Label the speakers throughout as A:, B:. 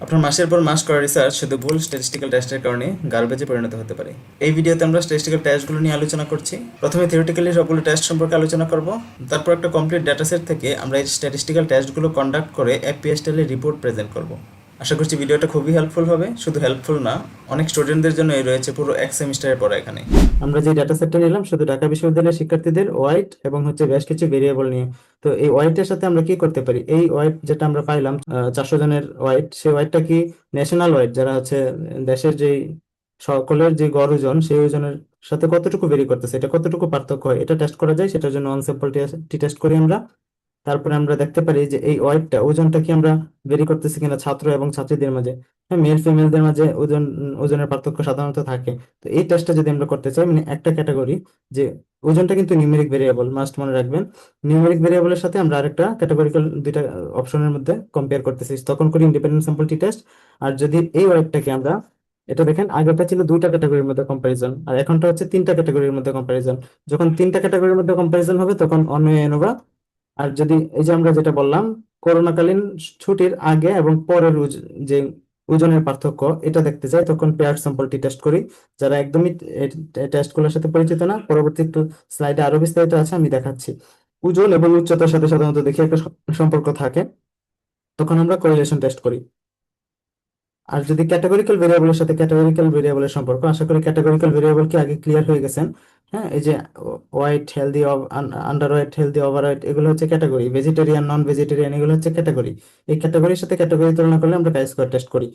A: আপনার মাসের পর মাস করা রিসার্চ শুধু ভুল স্ট্যাটিস্টিক্যাল টেস্টের কারণে গার্বেজে পরিণত হতে পারে। এই ভিডিওতে আমরা স্ট্যাটিস্টিক্যাল টেস্টগুলো নিয়ে আলোচনা করছি। প্রথমে থিওরিটিক্যালি সবগুলো টেস্ট সম্পর্কে আলোচনা করব, তারপর একটা কমপ্লিট ডাটাসেট থেকে আমরা এই স্ট্যাটিস্টিক্যাল টেস্টগুলো কন্ডাক্ট করে এফপিএস স্টাইলে রিপোর্ট প্রেজেন্ট করব। আশা করছি ভিডিওটা খুবই হেল্পফুল হবে। শুধু হেল্পফুল না, অনেক স্টুডেন্টদের জন্য এই রয়েছে পুরো এক সেমিস্টারের পড়া এখানে। আমরা যে ডাটা সেটটা নিলাম শুধু ঢাকা বিশ্ববিদ্যালয়ের শিক্ষার্থীদের ওয়াইট এবং হচ্ছে বেশ কিছু ভেরিয়েবল নিয়ে। তো এই ওয়াইটের সাথে আমরা কি করতে পারি? এই ওয়াইট যেটা আমরা পাইলাম 400 জনের ওয়াইট, সেই ওয়াইটটা কি ন্যাশনাল ওয়াইট, যারা হচ্ছে দেশের যে সকলের যে গড় ওজন, সেই ওজনের সাথে কতটুকু ভেরি করতেছে, এটা কতটুকু পার্থক্য হয়, এটা টেস্ট করা যায়। সেটার জন্য অন স্যাম্পল টি টেস্ট করি আমরা। তারপরে আমরা দেখতে পারি যে এই ওয়েটটা, ওজনটা কি আমরা ভেরি করতেছি কিনা ছাত্র এবং ছাত্রীদের মাঝে। হ্যাঁ, মেল ফিমেলদের মাঝে ওজনের পার্থক্য সাধারণত থাকে। তো এই টেস্টটা যদি আমরা করতে চাই, মানে একটা ক্যাটাগরি, যে ওজনটা কিন্তু নিউমেরিক ভেরিয়েবল, মাস্ট মনে রাখবেন। নিউমেরিক ভেরিয়েবলের সাথে আমরা আরেকটা ক্যাটাগরিক্যাল দুইটা অপশনের মধ্যে কম্পেয়ার করতেছি, তখন করি ইন্ডিপেন্ডেন্ট স্যাম্পল টি টেস্ট। আর যদি এই ওয়েটটাকে আমরা, এটা দেখেন আগেরটা ছিল দুইটা ক্যাটাগরির মধ্যে কম্পারিজন, আর এখনটা হচ্ছে তিনটা ক্যাটাগরির মধ্যে কম্পারিজন। যখন তিনটা ক্যাটাগরির মধ্যে কম্পারিজন হবে তখন অনওয়ে এনোভা। আর যদি এই যে আমরা যেটা বললাম, করোনাকালীন ছুটির আগে এবং পরের যে ওজনের পার্থক্য, এটা দেখতে চাই, তখন পেয়ার স্যাম্পলটি টেস্ট করি। যারা একদমই টেস্টগুলোর সাথে পরিচিত না, পরবর্তী একটু স্লাইডে আরো বিস্তারিত আছে, আমি দেখাচ্ছি। ওজন এবং উচ্চতার সাথে সাধারণত দেখি একটা সম্পর্ক থাকে, তখন আমরা কোরিলেশন টেস্ট করি। আর যদি ক্যাটাগরিক্যাল ভেরিয়েবলের সাথে ক্যাটাগরিক্যাল ভেরিয়েবলের সম্পর্ক, আশা করি ক্যাটাগরিক্যাল ভেরিয়েবল কি আগে ক্লিয়ার হয়ে গেছেন। হ্যাঁ, এই যে weight, healthy, underweight, healthy, overweight, এগুলো হচ্ছে ক্যাটাগরি। ভেজিটেরিয়ান, নন ভেজিটেরিয়ান, এগুলো হচ্ছে ক্যাটাগরি। এই ক্যাটাগরির সাথে ক্যাটাগরি তুলনা করলে আমরা কাই স্কোয়ার টেস্ট করি।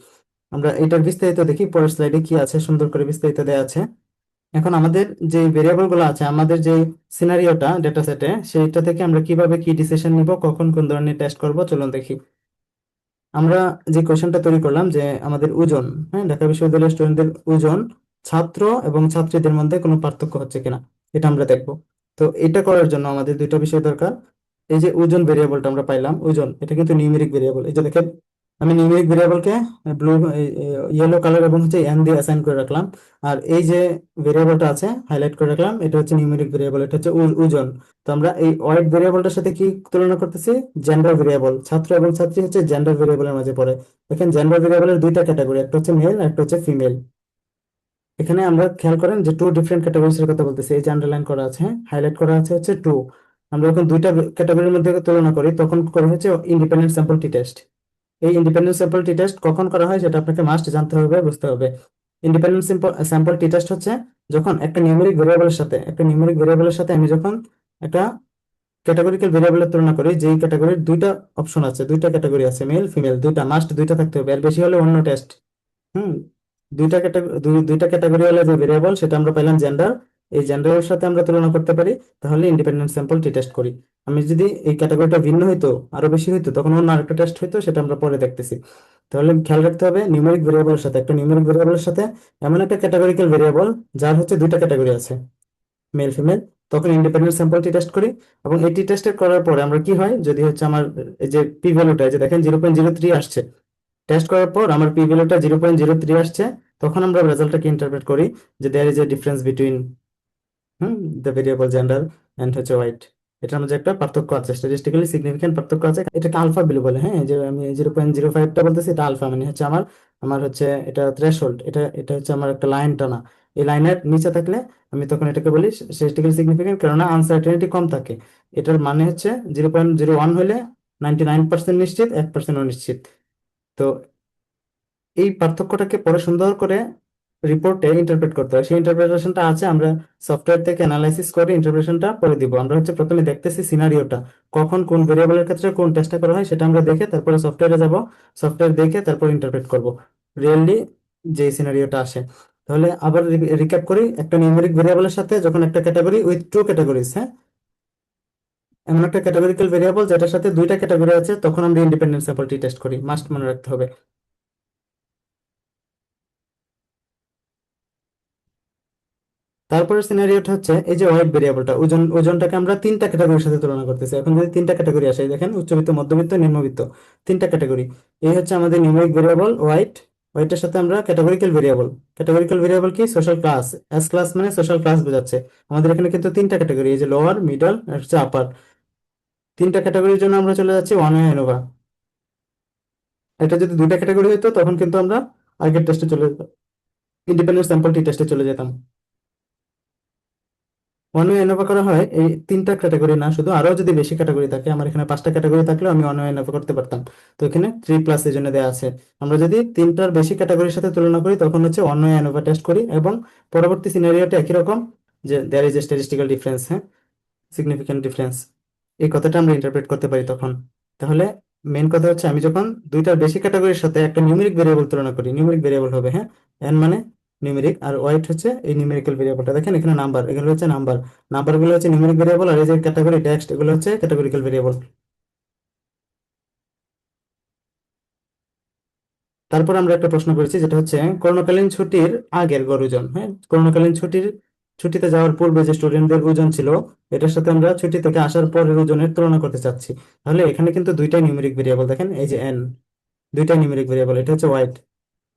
A: আমরা এটার বিস্তারিত দেখি, পরের স্লাইডে কি আছে, সুন্দর করে বিস্তারিত দেওয়া আছে। এখন আমাদের যে ভেরিয়েবল গুলো আছে, আমাদের যে সিনারিওটা ডেটা সেটে, সেইটা থেকে আমরা কিভাবে কি ডিসিশন নিব, কখন কোন ধরনের টেস্ট করব, চলুন দেখি। আমরা যে কোশ্চেনটা তৈরি করলাম যে আমাদের ওজন, হ্যাঁ, ঢাকা বিশ্ববিদ্যালয়ের স্টুডেন্টদের ওজন ছাত্র এবং ছাত্রীদের মধ্যে কোনো পার্থক্য হচ্ছে কিনা, এটা আমরা দেখব। তো এটা করার জন্য আমাদের দুইটা বিষয় দরকার। এই যে ওজন ভেরিয়েবলটা আমরা পাইলাম, ওজন এটা কিন্তু নিউমেরিক ভেরিয়েবল। এই যে দেখেন, আমি নিউমেরিক ভেরিয়েবলকে ব্লু, ইয়েলো কালার এবং হচ্ছে এন দিয়ে অ্যাসাইন করে রাখলাম। আর এই যে ভেরিয়েবলটা আছে হাইলাইট করে রাখলাম, এটা হচ্ছে নিউমেরিক ভেরিয়েবল, এটা হচ্ছে ওজন। তো আমরা এই ওয়েট ভেরিয়েবলটার সাথে কি তুলনা করতেছি? Gender variable. ছাত্র এবং ছাত্রী হচ্ছে জেন্ডার ভেরিয়েবলের মাঝে পড়ে। দেখেন, জেন্ডার ভেরিয়েবলের দুইটা ক্যাটাগরি, একটা হচ্ছে মেল আর একটা হচ্ছে ফিমেল। এখানে আমরা খেয়াল করেন যে টু ডিফারেন্ট ক্যাটাগরিজ এর কথা বলতেছি, এই যে আন্ডারলাইন করা আছে, হ্যাঁ, হাইলাইট করা আছে হচ্ছে টু। আমরা যখন দুইটা ক্যাটাগরির মধ্যে তুলনা করি, তখন করা হচ্ছে ইন্ডিপেন্ডেন্ট স্যাম্পল টি টেস্ট। এই ইন্ডিপেন্ডেন্ট স্যাম্পল টি টেস্ট কখন করা হয় সেটা আপনাকে মাস্ট জানতে হবে, বুঝতে হবে। ইন্ডিপেন্ডেন্ট স্যাম্পল টি টেস্ট হচ্ছে যখন একটা নিউমেরিক ভেরিয়েবলের সাথে আমি যখন একটা ক্যাটাগরিক্যাল ভেরিয়েবলের তুলনা করি, যেই ক্যাটাগরির দুইটা অপশন আছে, দুইটা ক্যাটাগরি আছে, মেল ফিমেল, দুইটা মাস্ট, দুইটা থাকতে হবে, আর বেশি হলে অন্য টেস্ট। হুম, দুইটা ক্যাটাগরি হলে যে ভেরিয়েবল, সেটা আমরা পাইলাম জেন্ডার। এই জেন্ডারের সাথে আমরা তুলনা করতে পারি, তাহলে ইন্ডিপেন্ডেন্ট স্যাম্পল টি টেস্ট করি। আমি যদি এই ক্যাটাগরিটা ভিন্ন হইতো, আরো বেশি হইতো, তখন অন্য আরেকটা টেস্ট হইতো, সেটা আমরা পরে দেখতেছি। তাহলে খেয়াল রাখতে হবে, নিউমেরিক ভেরিয়েবলের সাথে এমন একটা ক্যাটাগরিক্যাল ভেরিয়েবল যার হচ্ছে দুইটা ক্যাটাগরি আছে, মেল ফিমেল, তখন ইন্ডিপেন্ডেন্ট স্যাম্পল টি টেস্ট করি। এবং এই টি টেস্টের করার পরে আমরা কি হয়, যদি হচ্ছে আমার এই যে পি ভ্যালুটা, যে দেখেন 0.03 আসছে, টেস্ট করার পর আমার পি ভ্যালুটা 0.03 আসছে, তখন আমরা রেজাল্টটাকে ইন্টারপ্রেট করি যে there is a difference between the variable gender and হচ্ছে হোয়াইট। এটার মধ্যে একটা পার্থক্য আছে, স্ট্যাটিস্টিক্যালি সিগনিফিকেন্ট পার্থক্য আছে, এটাকে আলফা ভ্যালু বলে। হ্যাঁ, যে আমি 0.05টা বলতেছি, এটা আলফা, মানে হচ্ছে আমার আমার হচ্ছে এটা থ্রেশহোল্ড, এটা এটা হচ্ছে আমার একটা লাইন টানা। এই লাইনের নিচে থাকলে আমি তখন এটাকে বলি স্ট্যাটিস্টিক্যালি সিগনিফিকেন্ট, কেননা আনসার্টেনিটি কম থাকে। এটার মানে হচ্ছে 0.01 হলে 99% নিশ্চিত, 1% অনিশ্চিত। তো এই পার্থক্যটাকে পরে সুন্দর করে রিপোর্টে ইন্টারপ্রেট করতে হয়, সেই ইন্টারপ্রিটেশনটা আছে, আমরা সফটওয়্যার থেকে অ্যানালাইসিস করে ইন্টারপ্রিটেশনটা পরে দিব। আমরা হচ্ছে প্রথমে দেখতেছি সিনারিওটা, কখন কোন ভেরিয়েবলের ক্ষেত্রে কোন টেস্টটা করা হয়, সেটা আমরা দেখে তারপরে সফটওয়্যারে যাব, সফটওয়্যার দেখে তারপর ইন্টারপ্রেট করব রিয়েলি যে সিনারিওটা আসে। তাহলে আবার রিক্যাপ করি, একটা নিউমেরিক ভেরিয়েবলের সাথে যখন একটা ক্যাটাগরি উইথ টু ক্যাটাগরিজ, হ্যাঁ, এমন একটা ক্যাটাগরিক্যাল ভেরিয়েবল যেটার সাথে দুইটা ক্যাটাগরি আছে, তখন আমরা ইন্ডিপেন্ডেন্ট স্যাম্পল টি টেস্ট করি, মাস্ট মনে রাখতে হবে। তারপরে সিনারিওটা হচ্ছে এই যে ওয়েট ভেরিয়েবলটা, ওজনটাকে আমরা তিনটা ক্যাটাগরির সাথে তুলনা করতেছি। এখন যদি তিনটা ক্যাটাগরি আসে, এই দেখেন, উচ্চবিত্ত, মধ্যবিত্ত, নিম্নবিত্ত, তিনটা ক্যাটাগরি। এই হচ্ছে আমাদের নিউমেরিক ভেরিয়েবল ওয়াইট। ওয়াইটের সাথে আমরা ক্যাটাগরিক্যাল ভেরিয়েবল কি সোশ্যাল ক্লাস, এস ক্লাস মানে সোশ্যাল ক্লাস বোঝাচ্ছে। আমাদের এখানে কিন্তু তিনটা ক্যাটাগরি, এই যে লোয়ার, মিডল আর হচ্ছে আপার, তিনটা ক্যাটাগরির জন্য আমরা চলে যাচ্ছি ওয়ান ওয়ে এনোভা। এটা যদি দুইটা ক্যাটাগরি হতো তখন কিন্তু আমরা আগের টেস্টে চলে যেতাম, ইন্ডিপেন্ডেন্ট স্যাম্পল টি টেস্টে চলে যেতাম। ওয়ান ওয়ে এনওভা করা হয় এই তিনটা ক্যাটাগরি না, শুধু আরো যদি বেশি ক্যাটাগরি থাকে, আমার এখানে পাঁচটা ক্যাটাগরি থাকলেও আমি ওয়ান ওয়ে এনওভা করতে পারতাম। তো এখানে 3+ এই জন্য দেওয়া আছে। আমরা যদি তিনটার বেশি ক্যাটাগরির সাথে তুলনা করি তখন হচ্ছে ওয়ান ওয়ে এনওভা টেস্ট করি, এবং পরবর্তী সিনারিওটা একই রকম, যে there is a statistical difference, হ্যাঁ, সিগনিফিক্যান্ট ডিফারেন্স, এই কথাটা আমরা ইন্টারপ্রেট করতে পারি তখন। তাহলে মেন কথা হচ্ছে আমি যখন দুইটার বেশি ক্যাটাগরির সাথে একটা নিউমেরিক ভেরিয়েবল তুলনা করি, নিউমেরিক ভেরিয়েবল হবে, হ্যাঁ, এন মানে নিউমেরিক, আর ওয়াইট হচ্ছে এই নিউমেরিক্যাল ভেরিয়েবলটা। দেখেন এখানে নাম্বার, এগুলো হচ্ছে নাম্বার, নাম্বারগুলো হচ্ছে নিউমেরিক ভেরিয়েবল, আর এই যে ক্যাটাগরি টেক্সট এগুলো হচ্ছে ক্যাটাগরিক্যাল ভেরিয়েবল। তারপর আমরা একটা প্রশ্ন করেছি যেটা হচ্ছে করোনাকালীন ছুটির আগের গড় ওজন, হ্যাঁ, করোনাকালীন ছুটিতে যাওয়ার পূর্বে যে স্টুডেন্টদের ওজন ছিল এটার সাথে আমরা ছুটি থেকে আসার পরের ওজনের তুলনা করতে চাচ্ছি। তাহলে এখানে কিন্তু দুইটাই নিউমেরিক ভেরিয়েবল, দেখেন এই যে এন, দুইটাই নিউমেরিক ভেরিয়েবল, এটা হচ্ছে ওয়াইট।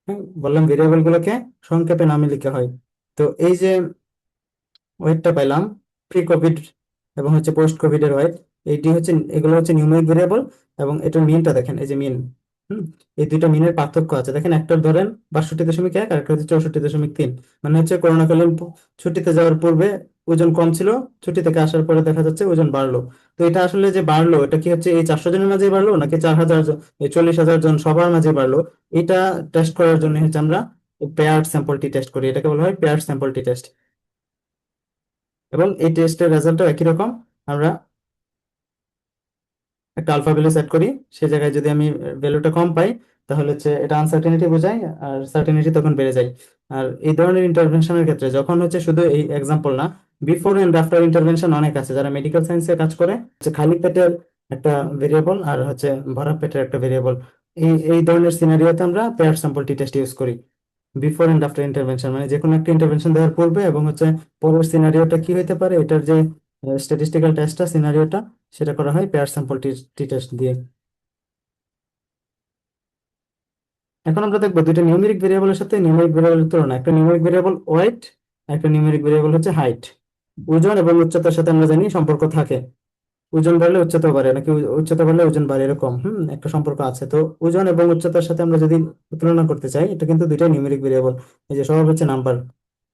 A: হ্যাঁ, বললাম ভেরিয়েবল গুলোকে সংক্ষেপে নামে লিখা হয়। তো এই যে ওয়েটটা পাইলাম প্রি কোভিড এবং হচ্ছে পোস্ট কোভিড এর ওয়েট, এইটি হচ্ছে, এগুলো হচ্ছে নিউমেরিক ভেরিয়েবল। এবং এটার মিনটা দেখেন, এই যে মিন, হুম, এই দুইটা মিনের পার্থক্য আছে, দেখেন একটার ধরেন 62.1 আর একটা হচ্ছে 64.3। মানে হচ্ছে করোনাকালীন ছুটিতে যাওয়ার পূর্বে ওজন কম ছিল, ছুটি থেকে আসার পরে দেখা যাচ্ছে ওজন বাড়লো। তো এটা আসলে যে বাড়লো এটা কি হচ্ছে এই 400 জনের মাঝে বাড়লো নাকি 4,000 জন, এই 40,000 জন সবার মাঝে বাড়লো, এটা টেস্ট করার জন্য হচ্ছে আমরা পেয়ার্ড স্যাম্পলটি টেস্ট করি, এটাকে বলা হয় পেয়ার্ড স্যাম্পলটি টেস্ট। এবং এই টেস্টের রেজাল্টও একই রকম, আমরা একটা আলফা ভ্যালু সেট করি, সে জায়গায় যদি আমি ভ্যালুটা কম পাই তাহলে হচ্ছে এটা আনসার্টেনিটি বোঝায়, আর সার্টেনিটি তখন বেড়ে যায়। আর এই ধরনের ইন্টারভেনশনের ক্ষেত্রে যখন হচ্ছে শুধু এই এক্সাম্পল না, বিফোর এন্ড আফটার ইন্টারভেনশন অনেক আছে, যারা মেডিকেল সায়েন্সে কাজ করে, হচ্ছে খালি পেটের একটা ভেরিয়েবল আর হচ্ছে ভরা পেটের একটা ভেরিয়েবল, এই এই ধরনের সিনারিওতে আমরা পেয়ার স্যাম্পল টেস্ট ইউজ করি। বিফোর এন্ড আফটার ইন্টারভেনশন মানে যে কোনো একটা ইন্টারভেনশন দেওয়ার পূর্বে এবং হচ্ছে পরের সিনারিওটা কি হইতে পারে, এটার যে স্ট্যাটিস্টিক্যাল টেস্টটা সিনারিওটা, সেটা করা হয় পেয়ার স্যাম্পল টি টেস্ট দিয়ে। এখন আমরা দেখবো দুইটা নিউমেরিক ভেরিয়েবলের সাথে নিউমেরিক ভেরিয়েবলের তুলনা, একটা নিউমেরিক ভেরিয়েবল ওয়েট, একটা নিউমেরিক ভেরিয়েবল হচ্ছে হাইট। ওজন এবং উচ্চতার সাথে আমরা জানি সম্পর্ক থাকে, ওজন বাড়লে উচ্চতা বাড়ে নাকি উচ্চতা বাড়লে ওজন বাড়ে, এরকম একটা সম্পর্ক আছে। তো ওজন এবং উচ্চতার সাথে আমরা যদি তুলনা করতে চাই, এটা কিন্তু দুইটাই নিউমেরিক ভেরিয়েবল, এই যে সব হচ্ছে নাম্বার,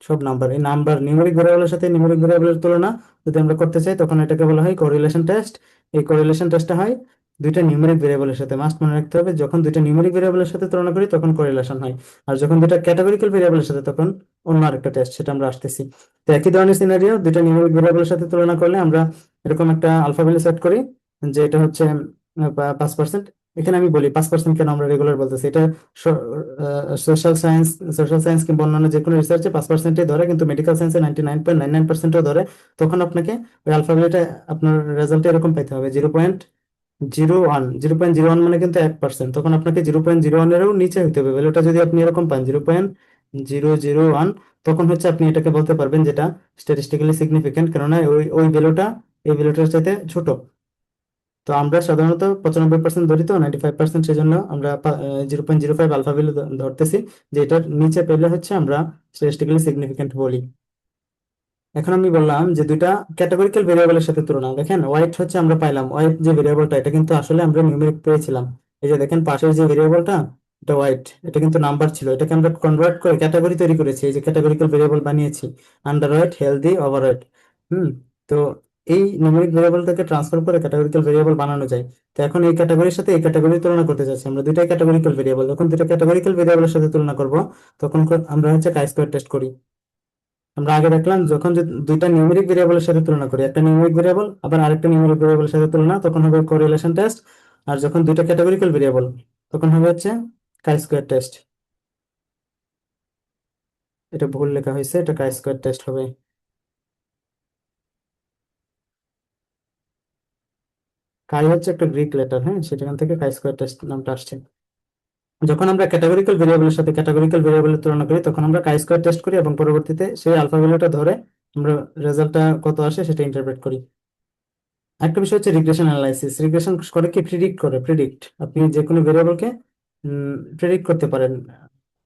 A: সব নাম্বার, এই নাম্বার নিউমেরিক ভেরিয়েবলের সাথে নিউমেরিক ভেরিয়েবলের তুলনা যদি আমরা করতে চাই তখন এটাকে বলা হয় কোরিলেশন টেস্ট। এই কোরিলেশন টেস্টটা হয় দুইটা নিউমেরিক ভেরিয়েবলের সাথে, মাস্ট মনে রাখতে হবে যখন দুইটা নিউমেরিক ভেরিয়েবলের সাথে তুলনা করি তখন কোরিলেশন হয়, আর যখন দুইটা ক্যাটাগরিক্যাল ভেরিয়েবলের সাথে তখন অন্য আরেকটা টেস্ট, সেটা আমরা আসতেছি। তো একই ধরনের সিনারিও, দুইটা নিউমেরিক ভেরিয়েবলের সাথে তুলনা করলে আমরা এরকম একটা আলফা ভ্যালু সেট করি, যে এটা হচ্ছে 5%। এখানে আমি বলি 5% কেন আমরা রেগুলার বলতেছি, এটা সোশ্যাল সায়েন্স, সোশ্যাল সায়েন্স কিংবা অন্যান্য যে কোনো রিসার্চে 5%ই ধরে, কিন্তু মেডিকেল সায়েন্সে 99.99%ও ধরে। তখন আপনাকে ওই আলফা ভ্যালুটা আপনার রেজাল্টে এরকম পাইতে হবে 0.01, 0.01 মানে কিন্তু 1%, তখন আপনাকে 0.01-এরও নিচে হইতে হবে ভ্যালুটা, যদি আপনি এরকম পান 0.001, তখন হচ্ছে আপনি এটাকে বলতে পারবেন যেটা স্ট্যাটিস্টিক্যালি সিগনিফিকেন্ট, কেননা ওই ওই ভ্যালুটা এই ভ্যালুটার চাইতে ছোট। তো আমরা সাধারণত 95% ধরি, তো 95%, সেজন্য আমরা 0.05 আলফা ভ্যালু ধরতেছি, যে এটার নিচে পেলে হচ্ছে আমরা স্ট্যাটিস্টিক্যালি সিগনিফিকেন্ট বলি। এখন আমি বললাম যে দুইটা ক্যাটাগরিক্যাল ভেরিয়েবলের সাথে তুলনা, দেখেন ওয়াইট হচ্ছে আমরা পাইলাম, ওয়াইট যে ভেরিয়েবলটা এটা কিন্তু আসলে আমরা নিউমেরিক পেয়েছিলাম, এই যে দেখেন পাশের যে ভেরিয়েবলটা, এটা ওয়াইট, এটা কিন্তু নাম্বার ছিল, এটাকে আমরা কনভার্ট করে ক্যাটাগরি তৈরি করেছি, এই যে ক্যাটাগরিক্যাল ভেরিয়েবল বানিয়েছি, আন্ডার ওয়েট, হেলদি, ওভারওয়েট। হুম। তো এই নিউমেরিক ভেরিয়েবলটাকে ট্রান্সফার করে ক্যাটাগরিক্যাল ভেরিয়েবল বানানো যায়। তো এখন এই ক্যাটাগরির সাথে এই ক্যাটাগরি তুলনা করতে চাচ্ছি, আমরা দুইটাই ক্যাটাগরিক্যাল ভেরিয়েবল, যখন দুইটা ক্যাটাগরিক্যাল ভেরিয়েবলের সাথে তুলনা করব তখন আমরা হচ্ছে কাই স্কোয়ার টেস্ট করি। আমরা আগে দেখলাম যখন যে দুইটা নিউমেরিক ভেরিয়েবলের সাথে তুলনা করি, একটা নিউমেরিক ভেরিয়েবল আবার আরেকটা নিউমেরিক ভেরিয়েবলের সাথে তুলনা, তখন হবে কোরিলেশন টেস্ট। আর যখন দুইটা ক্যাটাগরিক্যাল ভেরিয়েবল তখন হবে হচ্ছে কাই স্কোয়ার টেস্ট। এটা ভুল লেখা হয়েছে, এটা কাই স্কোয়ার টেস্ট হবে। কাই হচ্ছে একটা গ্রিক লেটার, হ্যাঁ, সেখান থেকে কাই স্কোয়ার টেস্ট নামটা আসছে। যখন আমরা ক্যাটাগরিক্যাল ভেরিয়েবলের সাথে ক্যাটাগরিক্যাল ভেরিয়েবলের তুলনা করি তখন আমরা কাই স্কোয়ার টেস্ট করি এবং পরবর্তীতে সেই আলফা ভ্যালুটা ধরে আমরা রেজাল্টটা কত আসে সেটা ইন্টারপ্রেট করি। একটা বিষয় হচ্ছে রিগ্রেশন অ্যানালাইসিস, রিগ্রেশন করে কি প্রিডিক্ট করে, প্রিডিক্ট, আপনি যে কোনো ভেরিয়েবলকে প্রেডিক্ট করতে পারেন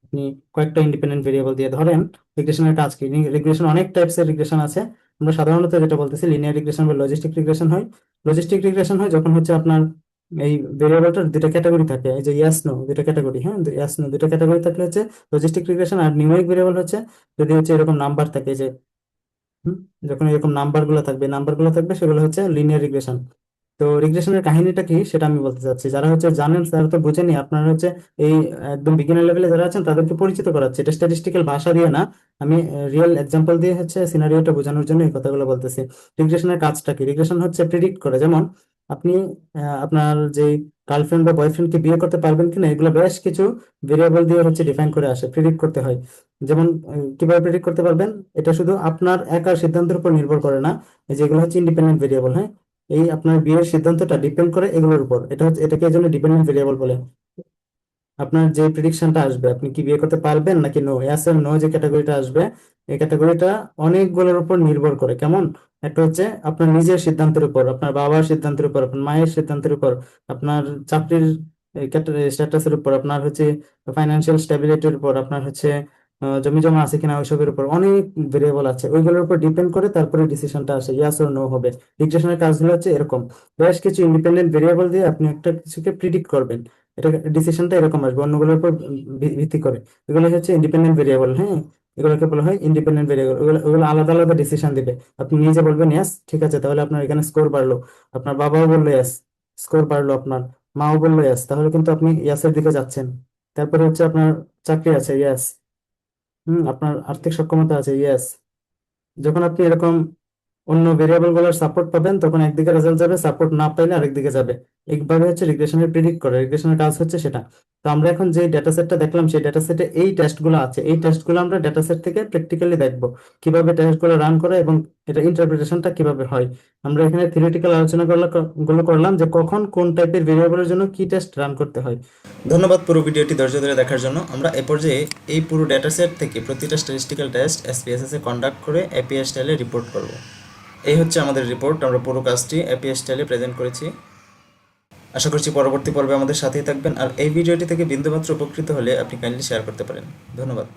A: আপনি কয়েকটা ইন্ডিপেন্ডেন্ট ভেরিয়েবল দিয়ে। ধরেন রিগ্রেশনের কাজ কি, রিগ্রেশন অনেক টাইপসের রিগ্রেশন আছে, আমরা সাধারণত যেটা বলতেছি লিনিয়ার রিগ্রেশন বা লজিস্টিক রিগ্রেশন হয়। লজিস্টিক রিগ্রেশন হয় যখন হচ্ছে আপনার
B: এই ভেরিয়েবলটার দুটো ক্যাটাগরি থাকে, এই যে ইয়াস নো দুটো ক্যাটাগরি, হ্যাঁ ইয়াস নো দুটো ক্যাটাগরি থাকলে হচ্ছে লজিস্টিক রিগ্রেশন। আর নিউমেরিক ভেরিয়েবল হচ্ছে যদি হচ্ছে এরকম নাম্বার থাকে যে, হুম, যখন এরকম নাম্বার গুলো থাকবে সেগুলো হচ্ছে লিনিয়ার রিগ্রেশন। তো রিগ্রেশনের কাহিনীটা কি সেটা আমি বলতে চাচ্ছি, যারা হচ্ছে জানেন তারা তো বুঝেনি, আপনারা হচ্ছে এই একদম বিগিনার লেভেলে যারা আছেন তাদেরকে পরিচিত করাচ্ছে, এটা স্ট্যাটিস্টিক্যাল ভাষা দিয়ে না, আমি রিয়েল এক্সাম্পল দিয়ে হচ্ছে সিনারিওটা বোঝানোর জন্য এই কথাগুলো বলতেছি। রিগ্রেশনের কাজটা কি? রিগ্রেশন হচ্ছে প্রিডিক্ট করে, যেমন আপনি আপনার যে গার্লফ্রেন্ড বা বয়ফ্রেন্ডকে বিয়ে করতে পারবেন কিনা এগুলো বেশ কিছু ভেরিয়েবল দিয়ে হচ্ছে ডিফাইন করে আসে, প্রিডিক্ট করতে হয়। যেমন কিভাবে প্রিডিক্ট করতে পারবেন, এটা শুধু আপনার একার সিদ্ধান্তের উপর নির্ভর করে না, এই যেগুলো হচ্ছে ইন্ডিপেন্ডেন্ট ভেরিয়েবল, হ্যাঁ, এই আপনার বিয়ের সিদ্ধান্তটা ডিপেন্ড করে এগুলোর উপর, এটা হচ্ছে এটাকে এই জন্য ডিপেন্ডেন্ট ভেরিয়েবল বলে। আপনার যে প্রিডিকশনটা আসবে আপনি কি বিয়ে করতে পারবেন নাকি নো, ইয়াস আর নো যে ক্যাটাগরিটা আসবে, এই ক্যাটাগরিটা অনেকগুলোর উপর নির্ভর করে। কেমন? একটা হচ্ছে আপনার নিজের সিদ্ধান্তের উপর, আপনার বাবার সিদ্ধান্তের উপর, আপনার মায়ের সিদ্ধান্তের উপর, আপনার চাকরির স্ট্যাটাসের উপর, আপনার হচ্ছে ফাইন্যান্সিয়াল স্টেবিলিটির উপর, আপনার হচ্ছে জমি জমা আছে কিনা ওইসবের উপর অনেক ভেরিয়েবল আছে, ওইগুলোর উপর ডিপেন্ড করে তারপরে ডিসিশনটা আসে ইয়াস ওর নো হবে। রিগ্রেশনের কাজগুলো হচ্ছে এরকম, বেশ কিছু ইন্ডিপেন্ডেন্ট ভেরিয়েবল দিয়ে আপনি একটা কিছুকে প্রিডিক্ট করবেন, এটা ডিসিশনটা এরকম আসবে অন্যগুলোর উপর ভিত্তি করে। এগুলো হচ্ছে ইন্ডিপেন্ডেন্ট ভেরিয়েবল, হ্যাঁ, এগুলোকে বলা হয় ইন্ডিপেন্ডেন্ট ভেরিয়েবল। ওগুলো ওগুলো আলাদা আলাদা ডিসিশন দিবে, আপনি নিজে বলবেন ইয়াস ঠিক আছে তাহলে আপনার এখানে স্কোর বাড়লো, আপনার বাবাও বললো ইয়াস স্কোর বাড়লো, আপনার মাও বললো ইয়াস, তাহলে কিন্তু আপনি ইয়াসের দিকে যাচ্ছেন। তারপরে হচ্ছে আপনার চাকরি আছে ইয়াস, আপনার আর্থিক সক্ষমতা আছে ইয়েস। যখন আপনি এরকম অন্য ভেরিয়েবল গুলোর সাপোর্ট পাবেন তখন একদিকে রেজাল্ট যাবে, সাপোর্ট না পাইলে আরেকদিকে যাবে। এইভাবে হচ্ছে রিগ্রেশনের প্রিডিক্ট করে, রিগ্রেশনের কাজ হচ্ছে সেটা। তো আমরা এখন যে ডেটা সেটটা দেখলাম সেই ডেটা সেটে এই টেস্টগুলো আছে, এই টেস্টগুলো আমরা ডেটা সেট থেকে প্র্যাকটিক্যালি দেখবো কিভাবে টেস্টগুলো রান করে এবং এটা ইন্টারপ্রিটেশনটা কিভাবে হয়। আমরা এখানে থিওরিটিক্যাল আলোচনা গুলো করলাম যে কখন কোন টাইপের ভেরিয়েবলের জন্য কি টেস্ট রান করতে হয়।
A: ধন্যবাদ পুরো ভিডিওটি ধৈর্য ধরে দেখার জন্য। আমরা এ পর্যায়ে এই পুরো ডেটা সেট থেকে প্রতিটা স্ট্যাটিস্টিক্যাল টেস্ট এসপিএসএস এ কন্ডাক্ট করে এপিএস স্টাইলে রিপোর্ট করব। এই হচ্ছে আমাদের রিপোর্ট, আমরা পুরো কাজটি এপিএস স্টাইলে প্রেজেন্ট করেছি। আশা করছি পরবর্তী পর্বে আমাদের সাথেই থাকবেন, আর এই ভিডিওটি থেকে বিন্দুমাত্র উপকৃত হলে আপনি কাইন্ডলি শেয়ার করতে পারেন। ধন্যবাদ।